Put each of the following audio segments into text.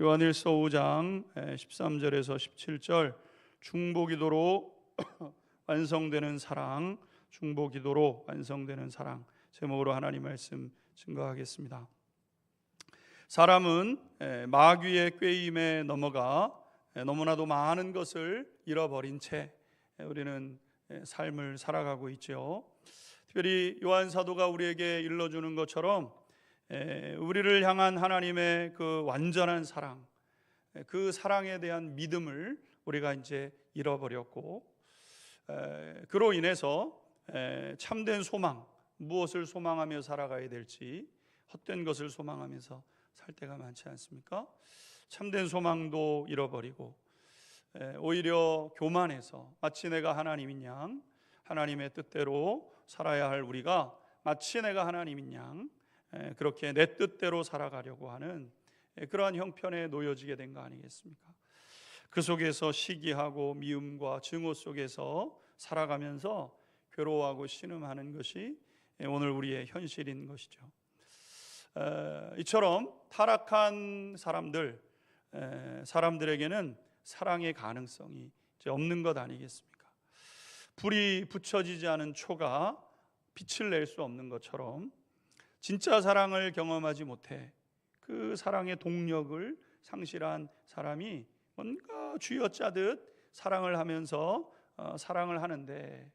요한일서 5장 13절에서 17절 중보기도로 완성되는 사랑, 중보기도로 완성되는 사랑 제목으로 하나님 말씀 증거하겠습니다. 사람은 마귀의 꾀임에 넘어가 너무나도 많은 것을 잃어버린 채 우리는 삶을 살아가고 있죠. 특별히 요한 사도가 우리에게 일러주는 것처럼 우리를 향한 하나님의 그 완전한 사랑, 그 사랑에 대한 믿음을 우리가 이제 잃어버렸고, 그로 인해서 참된 소망, 무엇을 소망하며 살아가야 될지 헛된 것을 소망하면서 살 때가 많지 않습니까? 참된 소망도 잃어버리고 오히려 교만해서 마치 내가 하나님인 양, 하나님의 뜻대로 살아야 할 우리가 마치 내가 하나님인 양 그렇게 내 뜻대로 살아가려고 하는 그러한 형편에 놓여지게 된 거 아니겠습니까? 그 속에서 시기하고 미움과 증오 속에서 살아가면서 괴로워하고 신음하는 것이 오늘 우리의 현실인 것이죠. 이처럼 타락한 사람들에게는 사랑의 가능성이 이제 없는 것 아니겠습니까? 불이 붙여지지 않은 초가 빛을 낼 수 없는 것처럼 진짜 사랑을 경험하지 못해 그 사랑의 동력을 상실한 사람이 뭔가 쥐어짜듯 사랑을 하면서 사랑을 하는데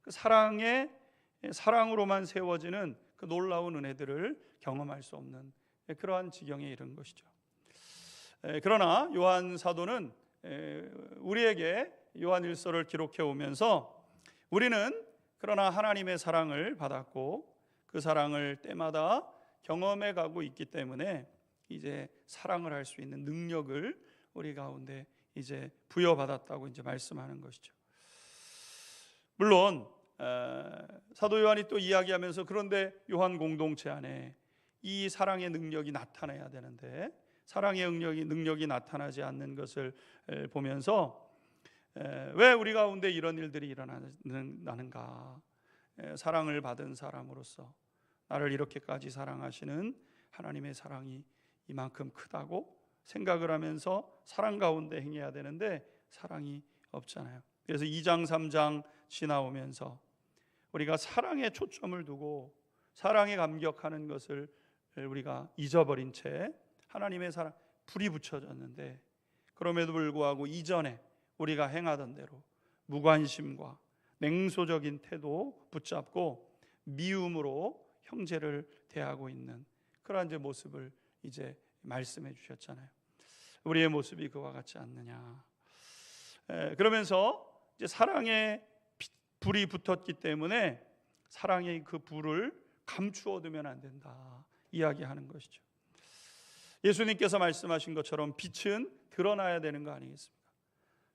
그 사랑으로만 세워지는 그 놀라운 은혜들을 경험할 수 없는 그러한 지경에 이른 것이죠. 그러나 요한 사도는 우리에게 요한일서를 기록해 오면서 우리는 그러나 하나님의 사랑을 받았고 그 사랑을 때마다 경험해 가고 있기 때문에 이제 사랑을 할 수 있는 능력을 우리 가운데 이제 부여받았다고 이제 말씀하는 것이죠. 물론 사도 요한이 또 이야기하면서 그런데 요한 공동체 안에 이 사랑의 능력이 나타나야 되는데 사랑의 능력이 나타나지 않는 것을 보면서 왜 우리 가운데 이런 일들이 일어나는가? 사랑을 받은 사람으로서 나를 이렇게까지 사랑하시는 하나님의 사랑이 이만큼 크다고 생각을 하면서 사랑 가운데 행해야 되는데 사랑이 없잖아요. 그래서 2장 3장 지나오면서 우리가 사랑에 초점을 두고 사랑에 감격하는 것을 우리가 잊어버린 채 하나님의 사랑 불이 붙여졌는데 그럼에도 불구하고 이전에 우리가 행하던 대로 무관심과 냉소적인 태도 붙잡고 미움으로 형제를 대하고 있는 그러한 이제 모습을 이제 말씀해 주셨잖아요. 우리의 모습이 그와 같지 않느냐. 그러면서 이제 사랑에 불이 붙었기 때문에 사랑의 그 불을 감추어 두면 안 된다 이야기하는 것이죠. 예수님께서 말씀하신 것처럼 빛은 드러나야 되는 거 아니겠습니까?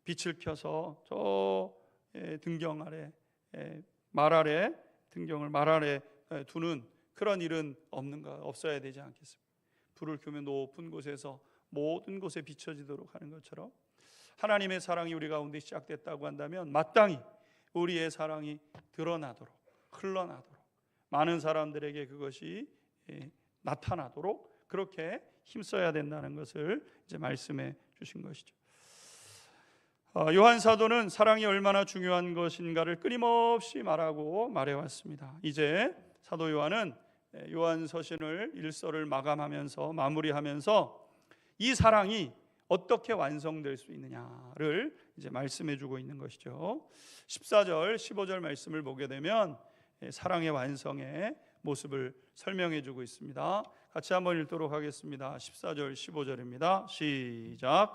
빛을 켜서 저 등경 아래 등경을 말 아래 두는 그런 일은 없어야 되지 않겠습니까? 불을 켜면 높은 곳에서 모든 곳에 비춰지도록 하는 것처럼 하나님의 사랑이 우리 가운데 시작됐다고 한다면 마땅히 우리의 사랑이 드러나도록 흘러나도록 많은 사람들에게 그것이 나타나도록 그렇게 힘써야 된다는 것을 이제 말씀해 주신 것이죠. 요한 사도는 사랑이 얼마나 중요한 것인가를 끊임없이 말해왔습니다. 이제 사도 요한은 요한 서신을 일서를 마무리하면서 이 사랑이 어떻게 완성될 수 있느냐를 이제 말씀해 주고 있는 것이죠. 14절 15절 말씀을 보게 되면 사랑의 완성의 모습을 설명해 주고 있습니다. 같이 한번 읽도록 하겠습니다. 14절 15절입니다. 시작.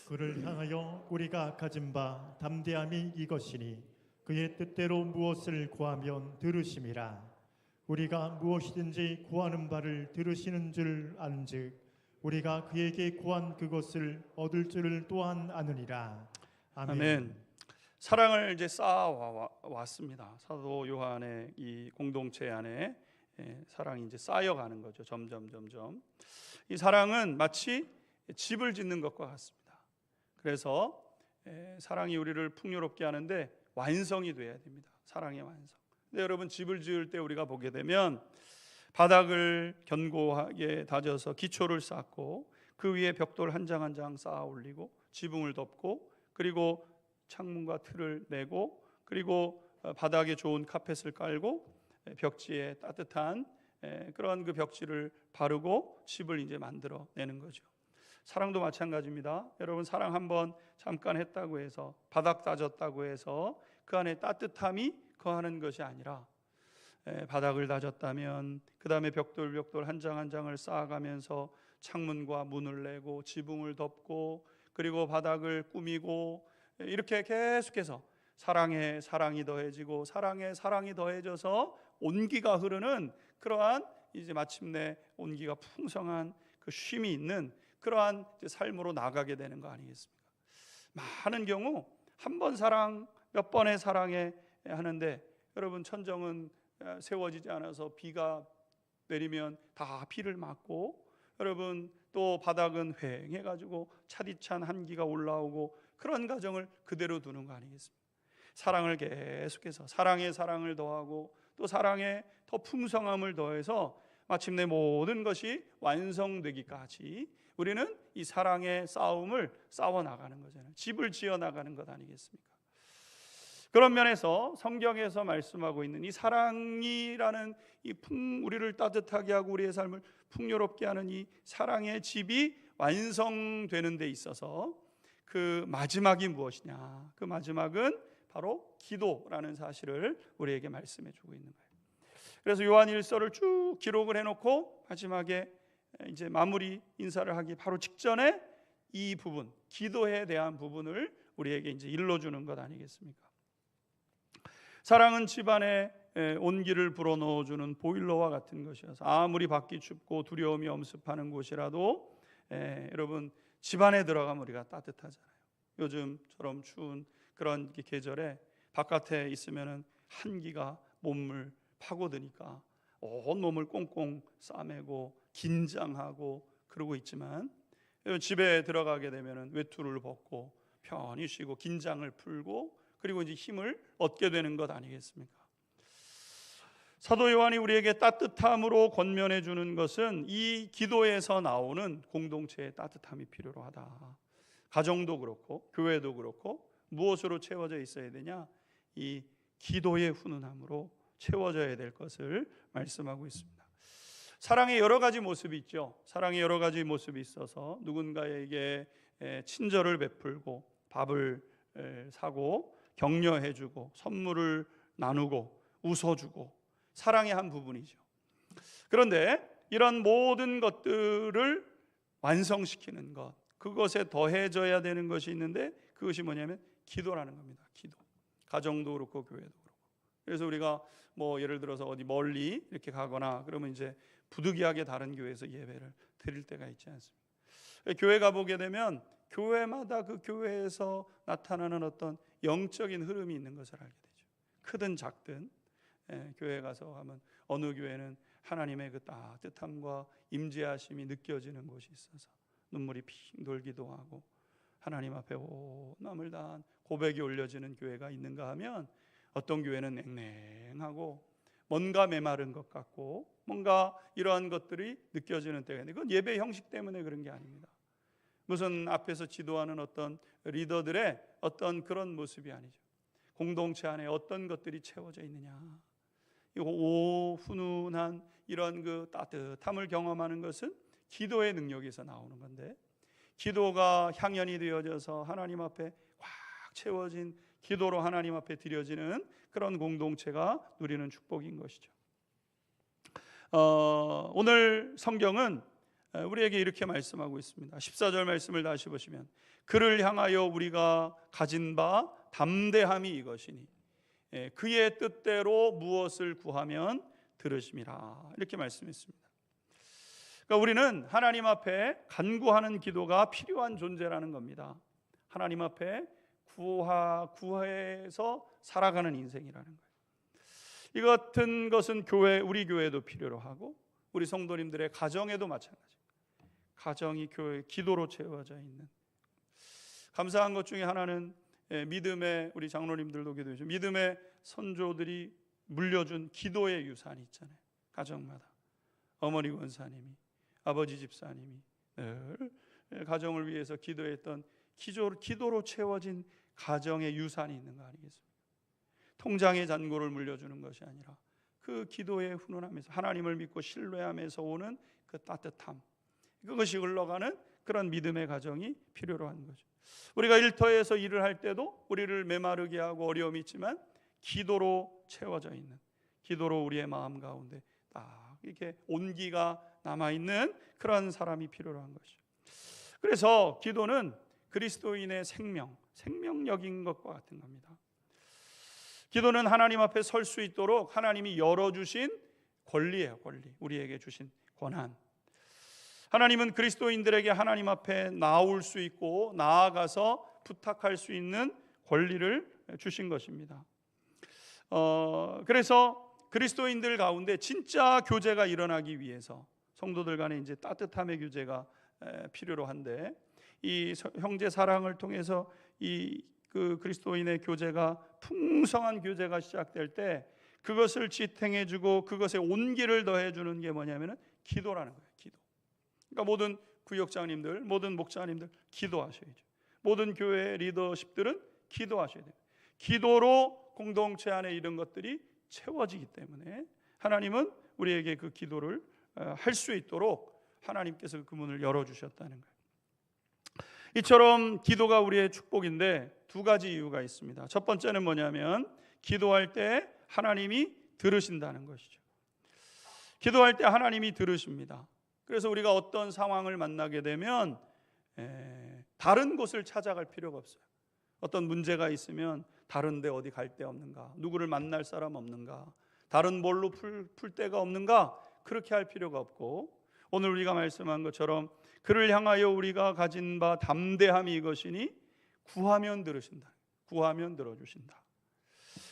그를 향하여 우리가 가진 바 담대함이 이것이니 그의 뜻대로 무엇을 구하면 들으심이라. 우리가 무엇이든지 구하는 바를 들으시는 줄 아는즉 우리가 그에게 구한 그것을 얻을 줄을 또한 아느니라. 아멘. 사랑을 이제 쌓아 왔습니다. 사도 요한의 이 공동체 안에 사랑이 이제 쌓여가는 거죠. 점점. 이 사랑은 마치 집을 짓는 것과 같습니다. 그래서 사랑이 우리를 풍요롭게 하는데 완성이 돼야 됩니다. 사랑의 완성. 근데 여러분 집을 지을 때 우리가 보게 되면 바닥을 견고하게 다져서 기초를 쌓고 그 위에 벽돌 한 장 한 장 쌓아 올리고 지붕을 덮고 그리고 창문과 틀을 내고 그리고 바닥에 좋은 카펫을 깔고 벽지에 따뜻한 그런 그 벽지를 바르고 집을 이제 만들어 내는 거죠. 사랑도 마찬가지입니다. 여러분, 사랑 한번 잠깐 했다고 해서 바닥 다졌다고 해서 그 안에 따뜻함이 거하는 것이 아니라 바닥을 다졌다면 그 다음에 벽돌 한 장 한 장을 쌓아가면서 창문과 문을 내고 지붕을 덮고 그리고 바닥을 꾸미고 이렇게 계속해서 사랑에 사랑이 더해지고 사랑에 사랑이 더해져서 온기가 흐르는 그러한 이제 마침내 온기가 풍성한 그 쉼이 있는 그러한 삶으로 나가게 되는 거 아니겠습니까? 많은 경우 한 번 사랑, 몇 번의 사랑에 하는데 여러분, 천정은 세워지지 않아서 비가 내리면 다 비를 맞고 여러분 또 바닥은 휑해가지고 차디찬 한기가 올라오고 그런 가정을 그대로 두는 거 아니겠습니까? 사랑을 계속해서 사랑에 사랑을 더하고 또 사랑에 더 풍성함을 더해서 마침내 모든 것이 완성되기까지 우리는 이 사랑의 싸움을 싸워 나가는 거잖아요. 집을 지어 나가는 것 아니겠습니까? 그런 면에서 성경에서 말씀하고 있는 이 사랑이라는 우리를 따뜻하게 하고 우리의 삶을 풍요롭게 하는 이 사랑의 집이 완성되는 데 있어서 그 마지막이 무엇이냐? 그 마지막은 바로 기도라는 사실을 우리에게 말씀해 주고 있는 거예요. 그래서 요한 1서를 쭉 기록을 해놓고 마지막에 이제 마무리 인사를 하기 바로 직전에 이 부분, 기도에 대한 부분을 우리에게 이제 일러주는 것 아니겠습니까? 사랑은 집안에 온기를 불어넣어주는 보일러와 같은 것이어서 아무리 밖이 춥고 두려움이 엄습하는 곳이라도 여러분 집안에 들어가면 우리가 따뜻하잖아요. 요즘처럼 추운 그런 계절에 바깥에 있으면은 한기가 몸을 파고드니까 온 몸을 꽁꽁 싸매고 긴장하고 그러고 있지만 집에 들어가게 되면은 외투를 벗고 편히 쉬고 긴장을 풀고 그리고 이제 힘을 얻게 되는 것 아니겠습니까? 사도 요한이 우리에게 따뜻함으로 권면해 주는 것은 이 기도에서 나오는 공동체의 따뜻함이 필요로 하다. 가정도 그렇고 교회도 그렇고 무엇으로 채워져 있어야 되냐? 이 기도의 훈훈함으로 채워져야 될 것을 말씀하고 있습니다. 사랑의 여러 가지 모습이 있죠. 사랑의 여러 가지 모습이 있어서 누군가에게 친절을 베풀고 밥을 사고 격려해주고 선물을 나누고 웃어주고 사랑의 한 부분이죠. 그런데 이런 모든 것들을 완성시키는 것, 그것에 더해져야 되는 것이 있는데 그것이 뭐냐면 기도라는 겁니다. 기도. 가정도 그렇고 교회도 그렇고. 그래서 우리가 뭐 예를 들어서 어디 멀리 이렇게 가거나 그러면 이제 부득이하게 다른 교회에서 예배를 드릴 때가 있지 않습니까? 교회 가보게 되면 교회마다 그 교회에서 나타나는 어떤 영적인 흐름이 있는 것을 알게 되죠. 크든 작든 교회 가서 하면 어느 교회는 하나님의 그 따뜻함과 임재하심이 느껴지는 곳이 있어서 눈물이 핑 돌기도 하고 하나님 앞에 온 마음을 다한 고백이 올려지는 교회가 있는가 하면 어떤 교회는 냉랭하고 뭔가 메마른 것 같고 뭔가 이러한 것들이 느껴지는 때가 있는데 그건 예배 형식 때문에 그런 게 아닙니다. 무슨 앞에서 지도하는 어떤 리더들의 어떤 그런 모습이 아니죠. 공동체 안에 어떤 것들이 채워져 있느냐, 이 훈훈한 이런 그 따뜻함을 경험하는 것은 기도의 능력에서 나오는 건데 기도가 향연이 되어져서 하나님 앞에 꽉 채워진 기도로 하나님 앞에 드려지는 그런 공동체가 누리는 축복인 것이죠. 오늘 성경은 우리에게 이렇게 말씀하고 있습니다. 14절 말씀을 다시 보시면 그를 향하여 우리가 가진 바 담대함이 이것이니 그의 뜻대로 무엇을 구하면 들으심이라 이렇게 말씀했습니다. 그러니까 우리는 하나님 앞에 간구하는 기도가 필요한 존재라는 겁니다. 하나님 앞에 구해서 살아가는 인생이라는 거예요. 이 같은 것은 우리 교회도 필요로 하고 우리 성도님들의 가정에도 마찬가지입니다. 가정이 교회 기도로 채워져 있는 감사한 것 중에 하나는 믿음의 우리 장로님들도 기도해주죠. 믿음의 선조들이 물려준 기도의 유산이 있잖아요. 가정마다 어머니 권사님이 아버지 집사님이 늘 가정을 위해서 기도했던 기도로 채워진 가정의 유산이 있는 거 아니겠습니까? 통장의 잔고를 물려주는 것이 아니라 그 기도의 훈훈함에서 하나님을 믿고 신뢰하면서 오는 그 따뜻함, 그것이 흘러가는 그런 믿음의 가정이 필요로 한 거죠. 우리가 일터에서 일을 할 때도 우리를 메마르게 하고 어려움이 있지만 기도로 채워져 있는, 기도로 우리의 마음 가운데 딱 이렇게 온기가 남아있는 그런 사람이 필요로 한 것이죠. 그래서 기도는 그리스도인의 생명력인 것과 같은 겁니다. 기도는 하나님 앞에 설 수 있도록 하나님이 열어주신 권리예요. 권리, 우리에게 주신 권한. 하나님은 그리스도인들에게 하나님 앞에 나올 수 있고 나아가서 부탁할 수 있는 권리를 주신 것입니다. 그래서 그리스도인들 가운데 진짜 교제가 일어나기 위해서 성도들 간에 이제 따뜻함의 교제가 필요로 한데, 이 형제 사랑을 통해서 그 그리스도인의 교제가 풍성한 교제가 시작될 때 그것을 지탱해주고 그것에 온기를 더해주는 게 뭐냐면은 기도라는 거예요. 기도. 그러니까 모든 구역장님들, 모든 목사님들 기도하셔야죠. 모든 교회 리더십들은 기도하셔야 돼요. 기도로 공동체 안에 이런 것들이 채워지기 때문에 하나님은 우리에게 그 기도를 할 수 있도록 하나님께서 그 문을 열어주셨다는 거예요. 이처럼 기도가 우리의 축복인데 두 가지 이유가 있습니다. 첫 번째는 뭐냐면 기도할 때 하나님이 들으신다는 것이죠. 기도할 때 하나님이 들으십니다. 그래서 우리가 어떤 상황을 만나게 되면 다른 곳을 찾아갈 필요가 없어요. 어떤 문제가 있으면 다른 데 어디 갈 데 없는가, 누구를 만날 사람 없는가, 다른 뭘로 풀 데가 없는가, 그렇게 할 필요가 없고, 오늘 우리가 말씀한 것처럼 그를 향하여 우리가 가진 바 담대함이 이것이니 구하면 들으신다, 구하면 들어주신다.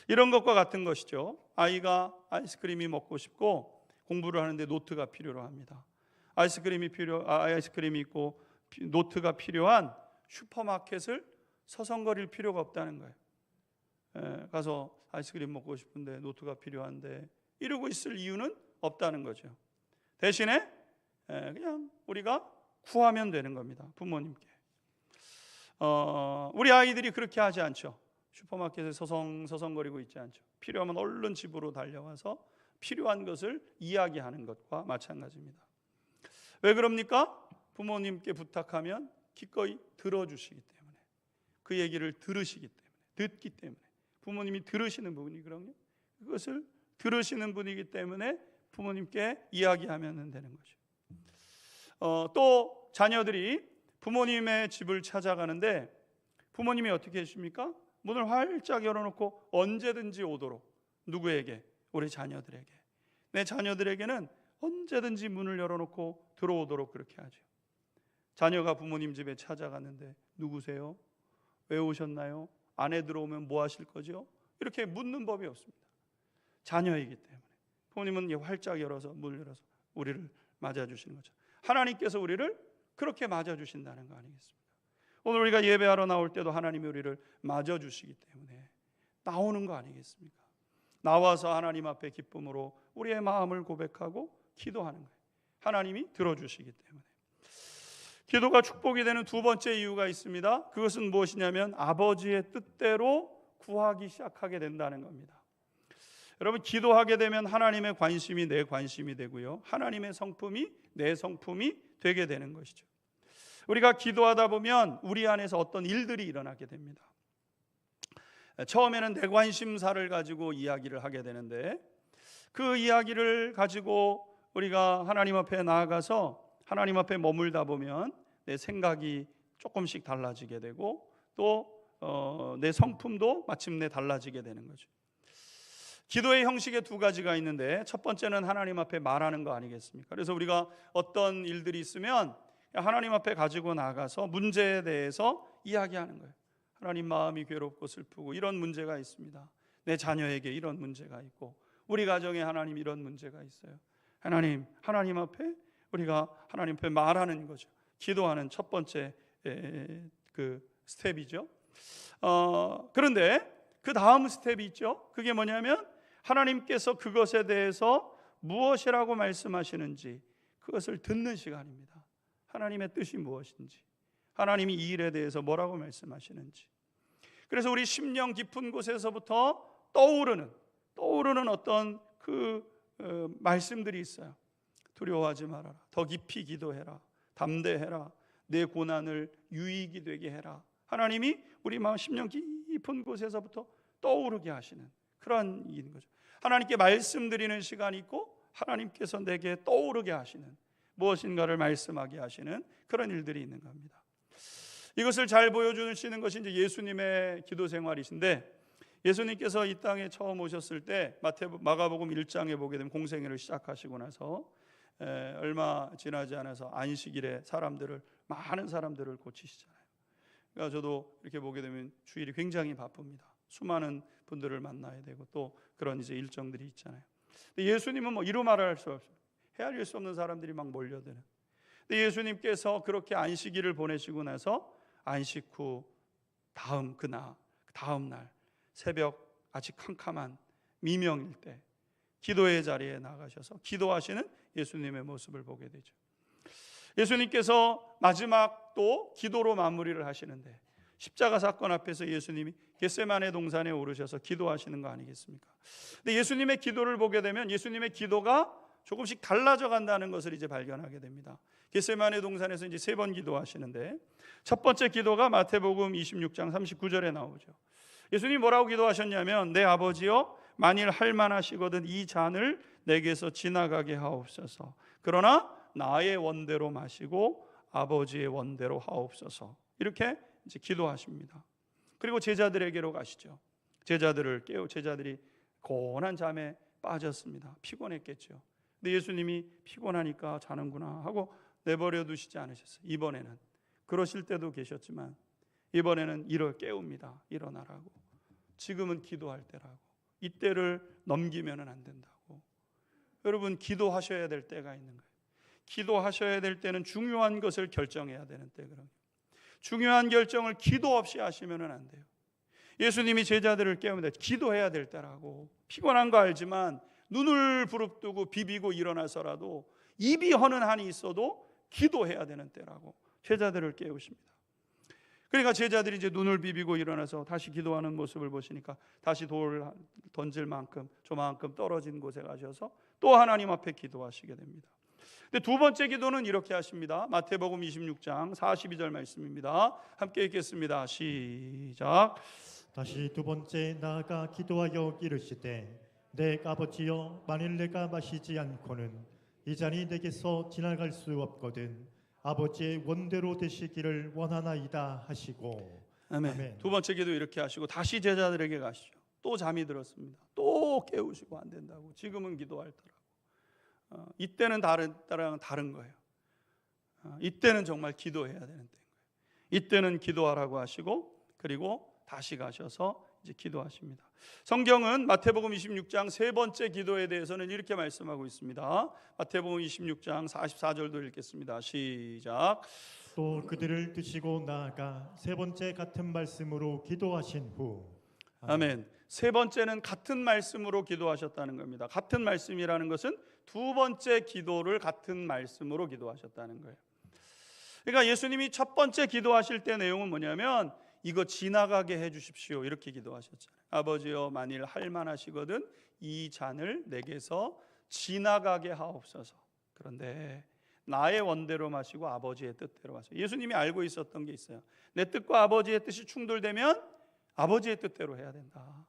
이런 것과 같은 것이죠. 아이가 아이스크림이 먹고 싶고 공부를 하는데 노트가 필요로 합니다. 아이스크림이 있고 노트가 필요한 슈퍼마켓을 서성거릴 필요가 없다는 거예요. 가서 아이스크림 먹고 싶은데 노트가 필요한데 이러고 있을 이유는 없다는 거죠. 대신에 그냥 우리가 구하면 되는 겁니다. 부모님께. 우리 아이들이 그렇게 하지 않죠. 슈퍼마켓에 서성거리고 있지 않죠. 필요하면 얼른 집으로 달려와서 필요한 것을 이야기하는 것과 마찬가지입니다. 왜 그럽니까? 부모님께 부탁하면 기꺼이 들어주시기 때문에, 그 얘기를 들으시기 때문에, 듣기 때문에, 부모님이 들으시는 분이거든요. 그것을 들으시는 분이기 때문에 부모님께 이야기하면 되는 거죠. 또 자녀들이 부모님의 집을 찾아가는데 부모님이 어떻게 해주십니까? 문을 활짝 열어놓고 언제든지 오도록, 누구에게? 우리 자녀들에게. 내 자녀들에게는 언제든지 문을 열어놓고 들어오도록 그렇게 하죠. 자녀가 부모님 집에 찾아갔는데 누구세요? 왜 오셨나요? 안에 들어오면 뭐 하실 거죠? 이렇게 묻는 법이 없습니다. 자녀이기 때문에 부모님은 활짝 열어서, 문을 열어서 우리를 맞아주시는 거죠. 하나님께서 우리를 그렇게 맞아주신다는 거 아니겠습니까? 오늘 우리가 예배하러 나올 때도 하나님이 우리를 맞아주시기 때문에 나오는 거 아니겠습니까? 나와서 하나님 앞에 기쁨으로 우리의 마음을 고백하고 기도하는 거예요. 하나님이 들어주시기 때문에. 기도가 축복이 되는 두 번째 이유가 있습니다. 그것은 무엇이냐면 아버지의 뜻대로 구하기 시작하게 된다는 겁니다. 여러분, 기도하게 되면 하나님의 관심이 내 관심이 되고요, 하나님의 성품이 내 성품이 되게 되는 것이죠. 우리가 기도하다 보면 우리 안에서 어떤 일들이 일어나게 됩니다. 처음에는 내 관심사를 가지고 이야기를 하게 되는데, 그 이야기를 가지고 우리가 하나님 앞에 나아가서 하나님 앞에 머물다 보면 내 생각이 조금씩 달라지게 되고 또 내 성품도 마침내 달라지게 되는 거죠. 기도의 형식의 두 가지가 있는데, 첫 번째는 하나님 앞에 말하는 거 아니겠습니까? 그래서 우리가 어떤 일들이 있으면 하나님 앞에 가지고 나가서 문제에 대해서 이야기하는 거예요. 하나님, 마음이 괴롭고 슬프고 이런 문제가 있습니다. 내 자녀에게 이런 문제가 있고 우리 가정에 하나님 이런 문제가 있어요. 하나님 앞에 우리가 하나님 앞에 말하는 거죠. 기도하는 첫 번째 그 스텝이죠. 그런데 그 다음 스텝이 있죠. 그게 뭐냐면 하나님께서 그것에 대해서 무엇이라고 말씀하시는지 그것을 듣는 시간입니다. 하나님의 뜻이 무엇인지, 하나님이 이 일에 대해서 뭐라고 말씀하시는지. 그래서 우리 심령 깊은 곳에서부터 떠오르는 어떤 말씀들이 있어요. 두려워하지 말아라. 더 깊이 기도해라. 담대해라. 내 고난을 유익이 되게 해라. 하나님이 우리 마음 심령 깊은 곳에서부터 떠오르게 하시는 그런 일인 거죠. 하나님께 말씀드리는 시간이 있고 하나님께서 내게 떠오르게 하시는, 무엇인가를 말씀하게 하시는 그런 일들이 있는 겁니다. 이것을 잘 보여주시는 것이 이제 예수님의 기도 생활이신데, 예수님께서 이 땅에 처음 오셨을 때 마가복음 1장에 보게 되면 공생애를 시작하시고 나서 얼마 지나지 않아서 안식일에 많은 사람들을 고치시잖아요. 그러니까 저도 이렇게 보게 되면 주일이 굉장히 바쁩니다. 수많은 분들을 만나야 되고 또 그런 이제 일정들이 있잖아요. 근데 예수님은 뭐 이루 말할 수 없어요. 헤아릴 수 없는 사람들이 막 몰려드는. 근데 예수님께서 그렇게 안식일을 보내시고 나서 안식 후 다음 날 새벽 아직 캄캄한 미명일 때 기도의 자리에 나가셔서 기도하시는 예수님의 모습을 보게 되죠. 예수님께서 마지막 또 기도로 마무리를 하시는데, 십자가 사건 앞에서 예수님이 겟세마네 동산에 오르셔서 기도하시는 거 아니겠습니까? 근데 예수님의 기도를 보게 되면 예수님의 기도가 조금씩 달라져 간다는 것을 이제 발견하게 됩니다. 겟세마네 동산에서 이제 3번 기도하시는데, 첫 번째 기도가 마태복음 26장 39절에 나오죠. 예수님이 뭐라고 기도하셨냐면, 내 아버지여, 만일 할만하시거든 이 잔을 내게서 지나가게 하옵소서. 그러나 나의 원대로 마시고 아버지의 원대로 하옵소서. 이렇게 이제 기도하십니다. 그리고 제자들에게로 가시죠. 제자들이 고운한 잠에 빠졌습니다. 피곤했겠죠. 근데 예수님이 피곤하니까 자는구나 하고 내버려 두시지 않으셨어요. 이번에는 그러실 때도 계셨지만 이번에는 깨웁니다. 일어나라고. 지금은 기도할 때라고. 이때를 넘기면 안 된다고. 여러분, 기도하셔야 될 때가 있는 거예요. 기도하셔야 될 때는 중요한 것을 결정해야 되는 때거든요. 중요한 결정을 기도 없이 하시면 안 돼요. 예수님이 제자들을 깨웁니다. 기도해야 될 때라고. 피곤한 거 알지만 눈을 부릅뜨고 비비고 일어나서라도 입이 허는 한이 있어도 기도해야 되는 때라고 제자들을 깨우십니다. 그러니까 제자들이 이제 눈을 비비고 일어나서 다시 기도하는 모습을 보시니까 다시 돌 던질 만큼 저만큼 떨어진 곳에 가셔서 또 하나님 앞에 기도하시게 됩니다. 근데 두 번째 기도는 이렇게 하십니다. 마태복음 26장 42절 말씀입니다. 함께 읽겠습니다. 시작. 다시 두 번째 나아가 기도하여 이르시되 내 아버지여, 만일 내가 마시지 않고는 이 잔이 내게서 지나갈 수 없거든 아버지의 원대로 되시기를 원하나이다 하시고. 아멘. 아멘. 두 번째 기도 이렇게 하시고 다시 제자들에게 가시죠. 또 잠이 들었습니다. 또 깨우시고 안 된다고. 지금은 기도할 때라고. 이때는 다른 거예요. 이때는 정말 기도해야 되는 때인 거예요. 이때는 기도하라고 하시고 그리고 다시 가셔서 이제 기도하십니다. 성경은 마태복음 26장 세 번째 기도에 대해서는 이렇게 말씀하고 있습니다. 마태복음 26장 44절도 읽겠습니다. 시작. 또 그들을 드시고 나아가 세 번째 같은 말씀으로 기도하신 후. 아멘. 세 번째는 같은 말씀으로 기도하셨다는 겁니다. 같은 말씀이라는 것은 두 번째 기도를 같은 말씀으로 기도하셨다는 거예요. 그러니까 예수님이 첫 번째 기도하실 때 내용은 뭐냐면 이거 지나가게 해 주십시오 이렇게 기도하셨잖아요. 아버지여, 만일 할만하시거든 이 잔을 내게서 지나가게 하옵소서. 그런데 나의 원대로 마시고 아버지의 뜻대로 마시고. 예수님이 알고 있었던 게 있어요. 내 뜻과 아버지의 뜻이 충돌되면 아버지의 뜻대로 해야 된다.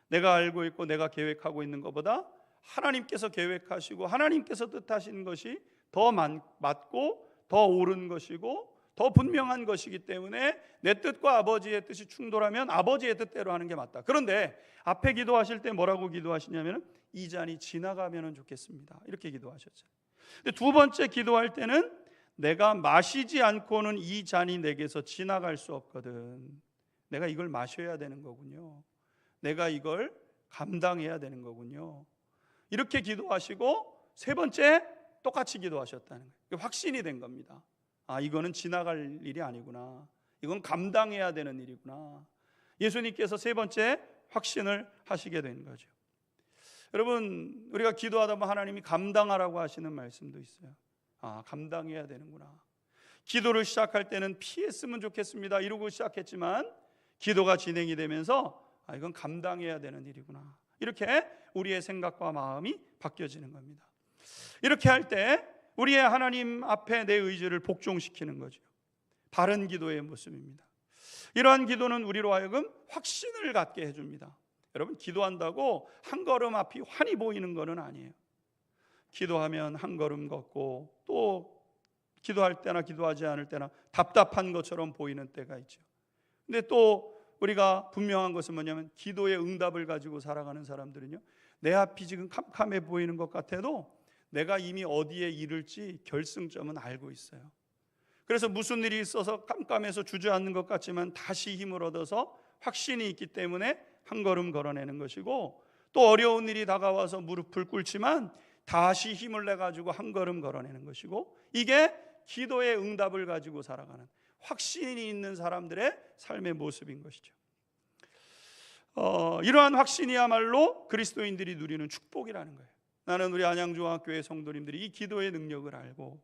내가 알고 있고 내가 계획하고 있는 것보다 하나님께서 계획하시고 하나님께서 뜻하시는 것이 더 맞고 더 옳은 것이고 더 분명한 것이기 때문에 내 뜻과 아버지의 뜻이 충돌하면 아버지의 뜻대로 하는 게 맞다. 그런데 앞에 기도하실 때 뭐라고 기도하시냐면 이 잔이 지나가면 좋겠습니다. 이렇게 기도하셨죠. 근데 두 번째 기도할 때는 내가 마시지 않고는 이 잔이 내게서 지나갈 수 없거든. 내가 이걸 마셔야 되는 거군요. 내가 이걸 감당해야 되는 거군요. 이렇게 기도하시고 세 번째 똑같이 기도하셨다는 거예요. 확신이 된 겁니다. 이거는 지나갈 일이 아니구나. 이건 감당해야 되는 일이구나. 예수님께서 세 번째 확신을 하시게 된 거죠. 여러분, 우리가 기도하다 보면 하나님이 감당하라고 하시는 말씀도 있어요. 감당해야 되는구나. 기도를 시작할 때는 피했으면 좋겠습니다 이러고 시작했지만 기도가 진행이 되면서 이건 감당해야 되는 일이구나, 이렇게 우리의 생각과 마음이 바뀌어지는 겁니다. 이렇게 할 때 우리의 하나님 앞에 내 의지를 복종시키는 거죠. 바른 기도의 모습입니다. 이러한 기도는 우리로 하여금 확신을 갖게 해줍니다. 여러분, 기도한다고 한 걸음 앞이 환히 보이는 것은 아니에요. 기도하면 한 걸음 걷고 또 기도할 때나 기도하지 않을 때나 답답한 것처럼 보이는 때가 있죠. 근데 또 우리가 분명한 것은 뭐냐면, 기도의 응답을 가지고 살아가는 사람들은요, 내 앞이 지금 캄캄해 보이는 것 같아도 내가 이미 어디에 이를지 결승점은 알고 있어요. 그래서 무슨 일이 있어서 깜깜해서 주저앉는 것 같지만 다시 힘을 얻어서 확신이 있기 때문에 한 걸음 걸어내는 것이고, 또 어려운 일이 다가와서 무릎을 꿇지만 다시 힘을 내가지고 한 걸음 걸어내는 것이고, 이게 기도의 응답을 가지고 살아가는 확신이 있는 사람들의 삶의 모습인 것이죠. 이러한 확신이야말로 그리스도인들이 누리는 축복이라는 거예요. 나는 우리 안양중학교의 성도님들이 이 기도의 능력을 알고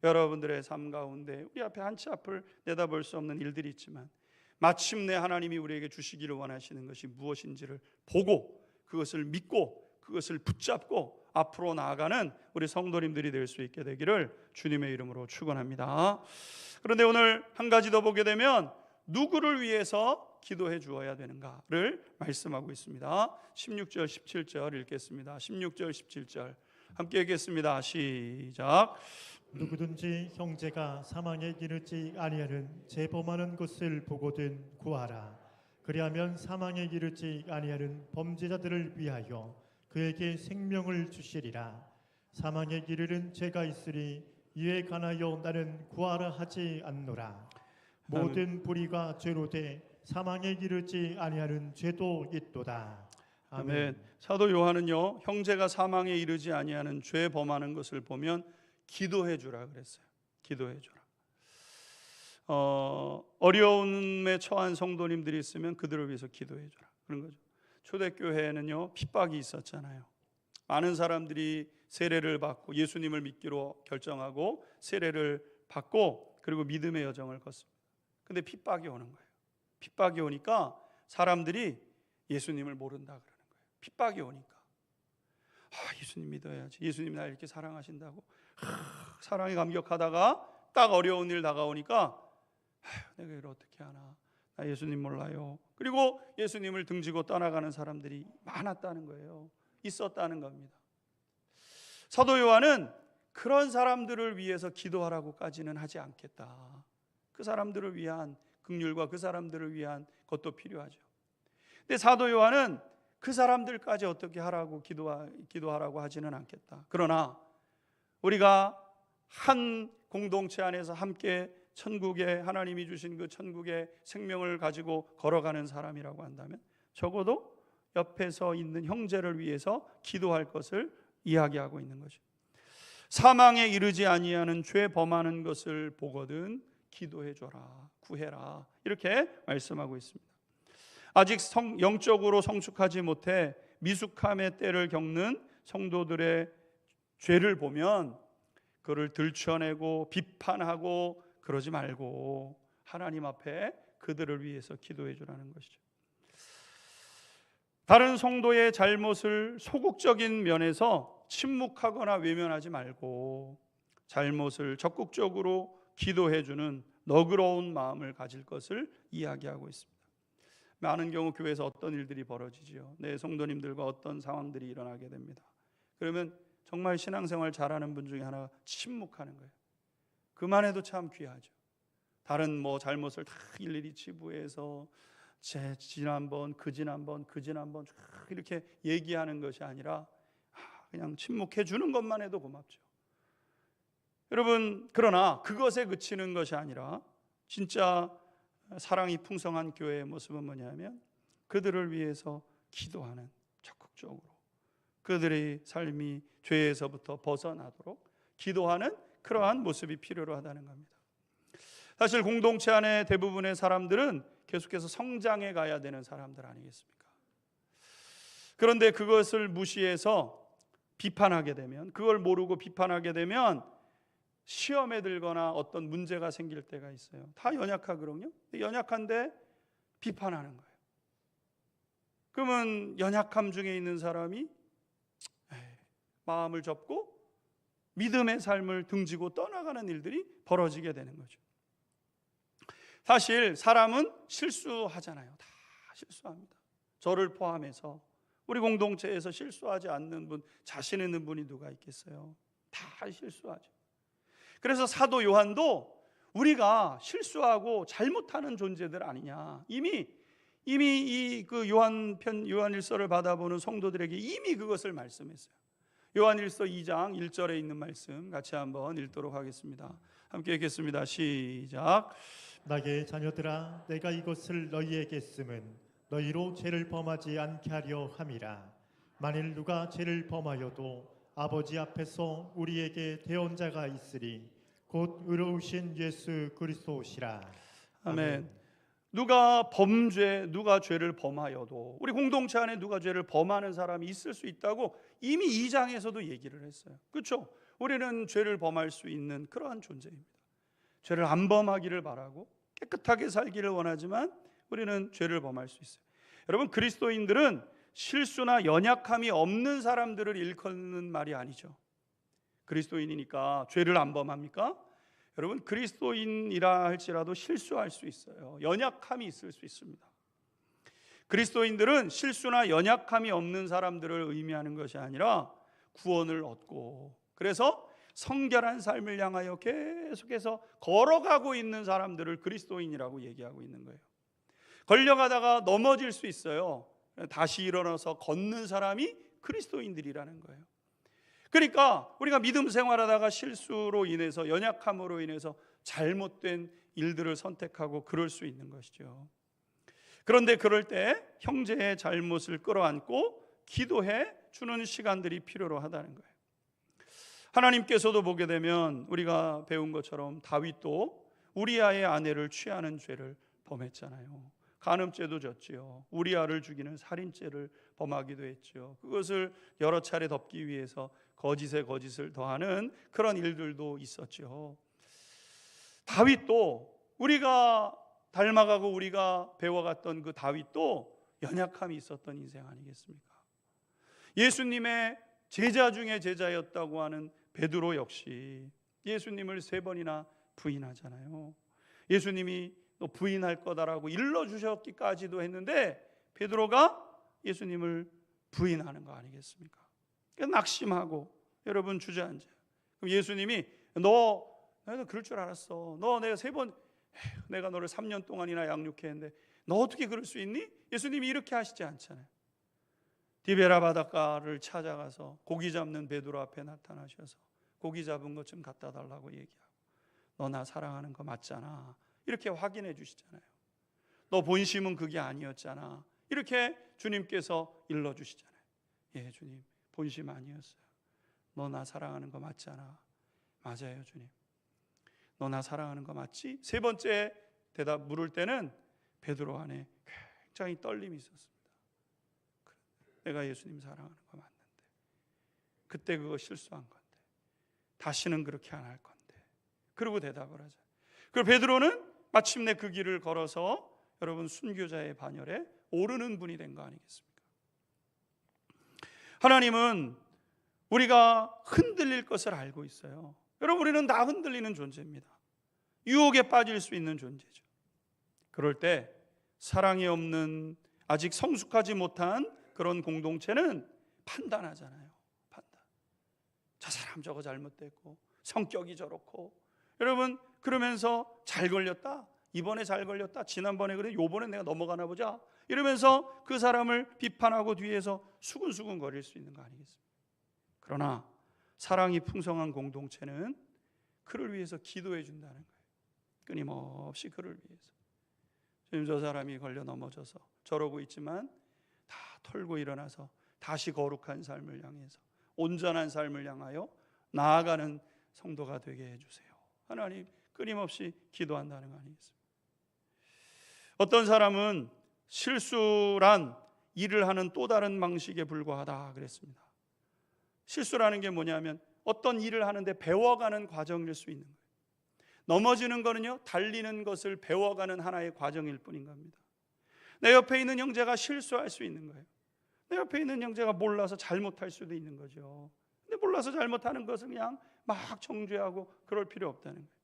여러분들의 삶 가운데 우리 앞에 한치 앞을 내다볼 수 없는 일들이 있지만 마침내 하나님이 우리에게 주시기를 원하시는 것이 무엇인지를 보고 그것을 믿고 그것을 붙잡고 앞으로 나아가는 우리 성도님들이 될 수 있게 되기를 주님의 이름으로 축원합니다. 그런데 오늘 한 가지 더 보게 되면 누구를 위해서 기도해 주어야 되는가를 말씀하고 있습니다. 16절 17절 읽겠습니다. 16절 17절 함께 읽겠습니다. 시작. 누구든지 형제가 사망에 이르지 아니하는 재범하는 것을 보거든 구하라. 그리하면 사망에 이르지 아니하는 범죄자들을 위하여 그에게 생명을 주시리라. 사망에 이르는 죄가 있으리 이에 관하여 나는 구하라 하지 않노라. 모든 불의가 죄로 돼 사망에 이르지 아니하는 죄도 있도다. 아멘. 사도 요한은요, 형제가 사망에 이르지 아니하는 죄 범하는 것을 보면 기도해 주라 그랬어요. 기도해 주라. 어려움에 처한 성도님들이 있으면 그들을 위해서 기도해 주라, 그런 거죠. 초대교회에는요, 핍박이 있었잖아요. 많은 사람들이 세례를 받고 예수님을 믿기로 결정하고 세례를 받고 그리고 믿음의 여정을 걷습니다. 근데 핍박이 오는 거예요. 핍박이 오니까 사람들이 예수님을 모른다 그러는 거예요. 핍박이 오니까 예수님 믿어야지, 예수님 날 이렇게 사랑하신다고 사랑에 감격하다가 딱 어려운 일 다가오니까 내가 이걸 어떻게 하나, 나 예수님 몰라요. 그리고 예수님을 등지고 떠나가는 사람들이 많았다는 거예요. 있었다는 겁니다. 사도 요한은 그런 사람들을 위해서 기도하라고까지는 하지 않겠다. 그 사람들을 위한 긍휼과 그 사람들을 위한 것도 필요하죠. 근데 사도 요한은 그 사람들까지 어떻게 하라고 기도하라고 하지는 않겠다. 그러나 우리가 한 공동체 안에서 함께 천국에 하나님이 주신 그 천국의 생명을 가지고 걸어가는 사람이라고 한다면 적어도 옆에서 있는 형제를 위해서 기도할 것을 이야기하고 있는 거죠. 사망에 이르지 아니하는 죄 범하는 것을 보거든 기도해 줘라, 구해라, 이렇게 말씀하고 있습니다. 아직 영적으로 성숙하지 못해 미숙함의 때를 겪는 성도들의 죄를 보면 그를 들춰내고 비판하고 그러지 말고 하나님 앞에 그들을 위해서 기도해 주라는 것이죠. 다른 성도의 잘못을 소극적인 면에서 침묵하거나 외면하지 말고 잘못을 적극적으로 기도해 주는 너그러운 마음을 가질 것을 이야기하고 있습니다. 많은 경우 교회에서 어떤 일들이 벌어지지요. 내 성도님들과 어떤 상황들이 일어나게 됩니다. 그러면 정말 신앙생활 잘하는 분 중에 하나가 침묵하는 거예요. 그만해도 참 귀하죠. 다른 잘못을 다 일일이 치부해서 지난번 이렇게 얘기하는 것이 아니라 그냥 침묵해 주는 것만 해도 고맙죠. 여러분, 그러나 그것에 그치는 것이 아니라 진짜 사랑이 풍성한 교회의 모습은 뭐냐면 그들을 위해서 기도하는, 적극적으로 그들의 삶이 죄에서부터 벗어나도록 기도하는 그러한 모습이 필요로 하다는 겁니다. 사실 공동체 안에 대부분의 사람들은 계속해서 성장해 가야 되는 사람들 아니겠습니까? 그런데 그것을 무시해서 비판하게 되면, 그걸 모르고 비판하게 되면 시험에 들거나 어떤 문제가 생길 때가 있어요. 다 연약하거든요. 연약한데 비판하는 거예요. 그러면 연약함 중에 있는 사람이 마음을 접고 믿음의 삶을 등지고 떠나가는 일들이 벌어지게 되는 거죠. 사실 사람은 실수하잖아요. 다 실수합니다. 저를 포함해서 우리 공동체에서 실수하지 않는 분, 자신 있는 분이 누가 있겠어요? 다 실수하죠. 그래서 사도 요한도 우리가 실수하고 잘못하는 존재들 아니냐, 이미 이 그 요한일서를 받아보는 성도들에게 이미 그것을 말씀했어요. 요한일서 2장 1절에 있는 말씀 같이 한번 읽도록 하겠습니다. 함께 읽겠습니다. 시작. 나의 자녀들아, 내가 이것을 너희에게 쓰면 너희로 죄를 범하지 않게 하려 함이라. 만일 누가 죄를 범하여도 아버지 앞에서 우리에게 대언자가 있으리, 곧 의로우신 예수 그리스도시라. 아멘. 누가 죄를 범하여도, 우리 공동체 안에 누가 죄를 범하는 사람이 있을 수 있다고 이미 2장에서도 얘기를 했어요. 그렇죠? 우리는 죄를 범할 수 있는 그러한 존재입니다. 죄를 안 범하기를 바라고 깨끗하게 살기를 원하지만 우리는 죄를 범할 수 있어요. 여러분, 그리스도인들은 실수나 연약함이 없는 사람들을 일컫는 말이 아니죠. 그리스도인이니까 죄를 안 범합니까? 여러분, 그리스도인이라 할지라도 실수할 수 있어요. 연약함이 있을 수 있습니다. 그리스도인들은 실수나 연약함이 없는 사람들을 의미하는 것이 아니라 구원을 얻고, 그래서 성결한 삶을 향하여 계속해서 걸어가고 있는 사람들을 그리스도인이라고 얘기하고 있는 거예요. 걸려가다가 넘어질 수 있어요. 다시 일어나서 걷는 사람이 그리스도인들이라는 거예요. 그러니까 우리가 믿음 생활하다가 실수로 인해서, 연약함으로 인해서 잘못된 일들을 선택하고 그럴 수 있는 것이죠. 그런데 그럴 때 형제의 잘못을 끌어안고 기도해 주는 시간들이 필요로 하다는 거예요. 하나님께서도 보게 되면 우리가 배운 것처럼 다윗도 우리아의 아내를 취하는 죄를 범했잖아요. 간음죄도 졌지요. 우리아를 죽이는 살인죄를 범하기도 했죠. 그것을 여러 차례 덮기 위해서 거짓에 거짓을 더하는 그런 일들도 있었죠. 다윗도, 우리가 닮아가고 우리가 배워갔던 그 다윗도 연약함이 있었던 인생 아니겠습니까? 예수님의 제자 중에 제자였다고 하는 베드로 역시 예수님을 3번이나 부인하잖아요. 예수님이 너 부인할 거다라고 일러주셨기까지도 했는데 베드로가 예수님을 부인하는 거 아니겠습니까? 낙심하고 여러분 주저앉아요. 그럼 예수님이 나도 그럴 줄 알았어. 내가 3번, 내가 너를 3년 동안이나 양육했는데 너 어떻게 그럴 수 있니? 예수님이 이렇게 하시지 않잖아요. 디베라 바닷가를 찾아가서 고기 잡는 베드로 앞에 나타나셔서 고기 잡은 것 좀 갖다 달라고 얘기하고, 너 나 사랑하는 거 맞잖아, 이렇게 확인해 주시잖아요. 너 본심은 그게 아니었잖아, 이렇게 주님께서 일러주시잖아요. 예, 주님, 본심 아니었어요. 너 나 사랑하는 거 맞잖아. 맞아요, 주님. 너 나 사랑하는 거 맞지? 3번째 대답 물을 때는 베드로 안에 굉장히 떨림이 있었습니다. 내가 예수님 사랑하는 거 맞는데, 그때 그거 실수한 건데, 다시는 그렇게 안 할 건데, 그러고 대답을 하죠. 그리고 베드로는 마침내 그 길을 걸어서 여러분 순교자의 반열에 오르는 분이 된 거 아니겠습니까? 하나님은 우리가 흔들릴 것을 알고 있어요. 여러분, 우리는 다 흔들리는 존재입니다. 유혹에 빠질 수 있는 존재죠. 그럴 때 사랑이 없는, 아직 성숙하지 못한 그런 공동체는 판단하잖아요. 판단. 저 사람 저거 잘못됐고 성격이 저렇고, 여러분 그러면서 잘 걸렸다, 이번에 잘 걸렸다, 지난번에 그래, 요번에 내가 넘어가나 보자, 이러면서 그 사람을 비판하고 뒤에서 수근수근 거릴 수 있는 거 아니겠습니까? 그러나 사랑이 풍성한 공동체는 그를 위해서 기도해 준다는 거예요. 끊임없이 그를 위해서. 지금 저 사람이 걸려 넘어져서 저러고 있지만 다 털고 일어나서 다시 거룩한 삶을 향해서, 온전한 삶을 향하여 나아가는 성도가 되게 해주세요. 하나님 끊임없이 기도한다는 거 아니겠습니까? 어떤 사람은 실수란 일을 하는 또 다른 방식에 불과하다 그랬습니다. 실수라는 게 뭐냐면 어떤 일을 하는데 배워가는 과정일 수 있는 거예요. 넘어지는 거는요, 달리는 것을 배워가는 하나의 과정일 뿐인 겁니다. 내 옆에 있는 형제가 실수할 수 있는 거예요. 내 옆에 있는 형제가 몰라서 잘못할 수도 있는 거죠. 근데 몰라서 잘못하는 것을 그냥 막 정죄하고 그럴 필요 없다는 거예요.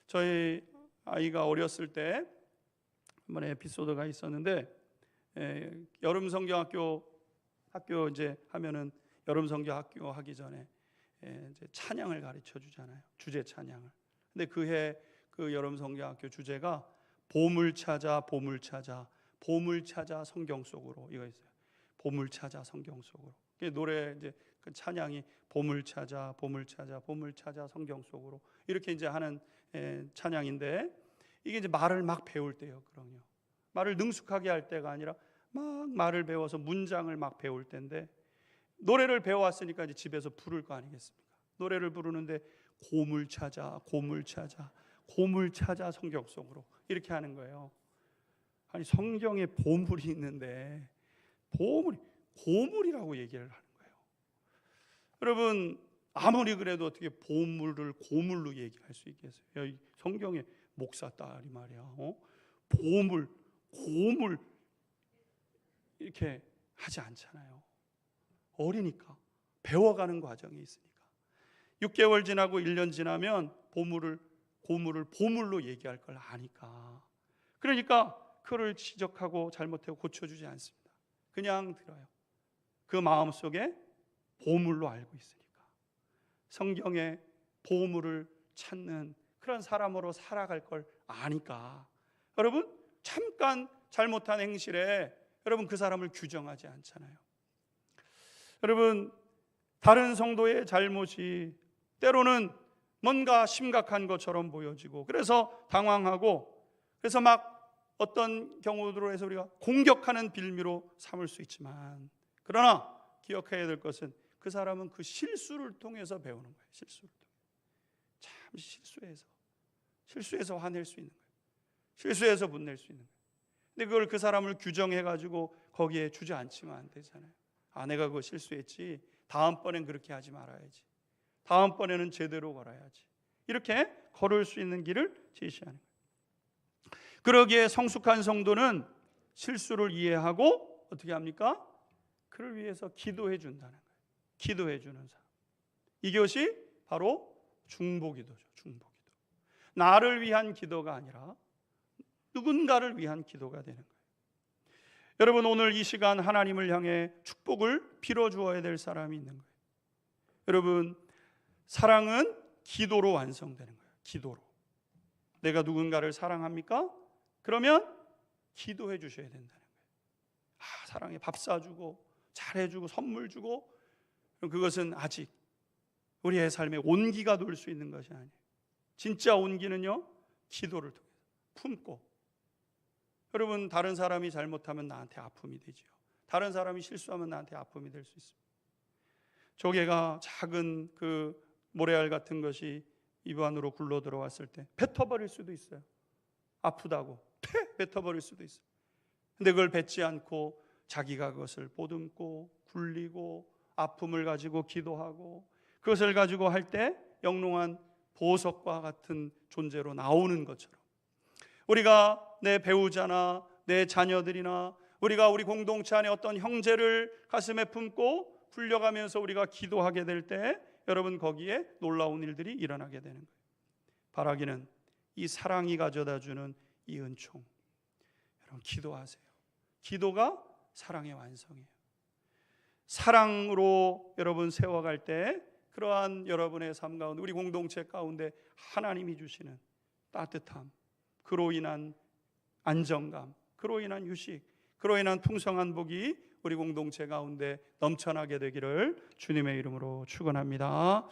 저희 아이가 어렸을 때 한 번의 에피소드가 있었는데, 여름 성경학교 학교 이제 하면은 여름 성경학교 하기 전에 이제 찬양을 가르쳐 주잖아요. 주제 찬양을. 근데 그해 그 여름 성경학교 주제가 보물 찾아 보물 찾아 보물 찾아 성경 속으로 이거였어요. 보물 찾아 성경 속으로. 노래 이제 그 찬양이 보물 찾아 보물 찾아 보물 찾아 성경 속으로 이렇게 이제 하는 찬양인데, 이게 이제 말을 막 배울 때요. 그럼요. 말을 능숙하게 할 때가 아니라 막 말을 배워서 문장을 막 배울 때인데, 노래를 배워왔으니까 이제 집에서 부를 거 아니겠습니까? 노래를 부르는데 고물 찾아 고물 찾아 고물 찾아 성경 속으로 이렇게 하는 거예요. 아니, 성경에 보물이 있는데 고물이라고 얘기를 하는 거예요. 여러분, 아무리 그래도 어떻게 보물을 고물로 얘기할 수 있겠어요? 야, 이 성경에 목사 딸이 말이야, 보물 고물 이렇게 하지 않잖아요. 어리니까, 배워가는 과정이 있으니까. 6개월 지나고 1년 지나면 고물을 보물로 얘기할 걸 아니까. 그러니까 그를 지적하고 잘못하고 고쳐주지 않습니다. 그냥 들어요. 그 마음속에 보물로 알고 있으니까. 성경에 보물을 찾는 그런 사람으로 살아갈 걸 아니까. 여러분, 잠깐 잘못한 행실에 여러분 그 사람을 규정하지 않잖아요. 여러분, 다른 성도의 잘못이 때로는 뭔가 심각한 것처럼 보여지고, 그래서 당황하고, 그래서 막 어떤 경우로 해서 우리가 공격하는 빌미로 삼을 수 있지만, 그러나 기억해야 될 것은 그 사람은 그 실수를 통해서 배우는 거예요. 실수를 통해. 참 실수해서 화낼 수 있는 거예요. 실수해서 분낼 수 있는 거예요. 근데 그걸 그 사람을 규정해가지고 거기에 주저앉히면 안 되잖아요. 아, 내가 그거 실수했지, 다음번엔 그렇게 하지 말아야지, 다음번에는 제대로 걸어야지, 이렇게 걸을 수 있는 길을 제시하는 거예요. 그러기에 성숙한 성도는 실수를 이해하고 어떻게 합니까? 그를 위해서 기도해 준다는 거예요. 기도해 주는 사람. 이것이 바로 중보기도죠. 중보기도. 나를 위한 기도가 아니라 누군가를 위한 기도가 되는 거예요. 여러분, 오늘 이 시간 하나님을 향해 축복을 빌어주어야 될 사람이 있는 거예요. 여러분, 사랑은 기도로 완성되는 거예요. 기도로. 내가 누군가를 사랑합니까? 그러면 기도해 주셔야 된다는 거예요. 아, 사랑해, 밥 사주고 잘해주고 선물 주고, 그것은 아직 우리의 삶에 온기가 돌 수 있는 것이 아니에요. 진짜 온기는요, 기도를 통해서 품고. 여러분, 다른 사람이 잘못하면 나한테 아픔이 되지요. 다른 사람이 실수하면 나한테 아픔이 될 수 있습니다. 조개가 작은 그 모래알 같은 것이 입 안으로 굴러 들어왔을 때 뱉어버릴 수도 있어요. 아프다고 뱉어버릴 수도 있어요. 근데 그걸 뱉지 않고 자기가 그것을 보듬고 굴리고 아픔을 가지고 기도하고, 그것을 가지고 할 때 영롱한 보석과 같은 존재로 나오는 것처럼, 우리가 내 배우자나 내 자녀들이나 우리가 우리 공동체 안에 어떤 형제를 가슴에 품고 굴려가면서 우리가 기도하게 될 때, 여러분, 거기에 놀라운 일들이 일어나게 되는 거예요. 바라기는 이 사랑이 가져다주는 이 은총. 여러분, 기도하세요. 기도가 사랑의 완성이에요. 사랑으로 여러분 세워갈 때 그러한 여러분의 삶 가운데, 우리 공동체 가운데 하나님이 주시는 따뜻함, 그로 인한 안정감, 그로 인한 휴식, 그로 인한 풍성한 복이 우리 공동체 가운데 넘쳐나게 되기를 주님의 이름으로 축원합니다.